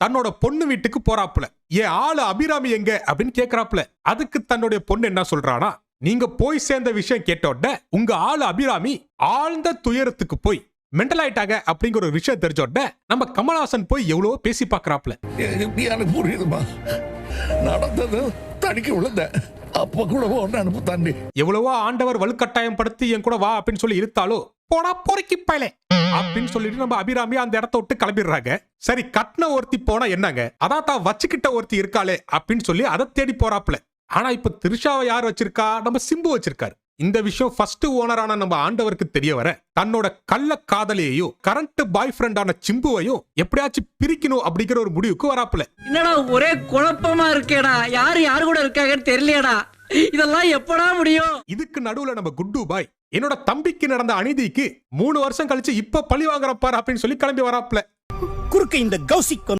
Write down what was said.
தன்னோட பொண்ணு வீட்டுக்கு போறாப்புல. என் ஆளு அபிராமி எங்க அப்படின்னு கேக்குறாப்புல. அதுக்கு தன்னுடைய பொண்ணு என்ன சொல்றானா, நீங்க போய் சேர்ந்த விஷயம் கேட்டோட உங்க ஆளு அபிராமி ஆழ்ந்த துயரத்துக்கு போய் மென்டல் ஆயிட்டாங்க அப்படிங்கிற ஒரு விஷயம் தெரிஞ்சோட நம்ம கமலஹாசன் போய் எவ்வளவோ பேசி பாக்குறாப்புல. எனக்கு புரியுதுமா, நடந்தது தடுக்கி விழுந்த அப்ப கூட அனுப்பு தாண்டி எவ்வளவோ ஆண்டவர் வலுக்கட்டாயம் படுத்தி என் கூட வா அப்படின்னு சொல்லி இருத்தாலோ போடா பொறுக்கி பயலே அப்படின்னு சொல்லிட்டு நம்ம அபிராமி அந்த இடத்த விட்டு கிளம்பிடுறாங்க. சரி, கட்ன ஒருத்தி போனா என்னங்க, அதான் தான் வச்சுக்கிட்ட ஒருத்தி இருக்காளே அப்படின்னு சொல்லி அதை தேடி போறாப்புல. ஆனா இப்ப திரிஷாவை யார் வச்சிருக்கா, நம்ம சிம்பு வச்சிருக்காரு. இந்த விஷயம் ஃபர்ஸ்ட் ஓனரான நம்ம ஆண்டவருக்கு தெரிய வர தன்னோட கள்ள காதலியையும் கரண்ட் பாய் ஃப்ரெண்டான சிம்புவையும் எப்படியாச்சும் பிரிக்கணும் அப்படிங்கிற ஒரு முடிவுக்கு வராப்புல. என்னடா ஒரே குழப்பமா இருக்கேடா, யாரு கூட இருக்காங்கன்னு தெரியலையடா, இதெல்லாம் எப்படா முடியும்? இதுக்கு நடுவுல நம்ம குட்டு பாய் என்னோட தம்பிக்கு நடந்த அநீதிக்கு 3 வருஷம் கழிச்சு இப்ப பழி வாங்குறப்பார் அப்படின்னு சொல்லி கிளம்பி வராப்புல. குறுக்க இந்த கௌசிக்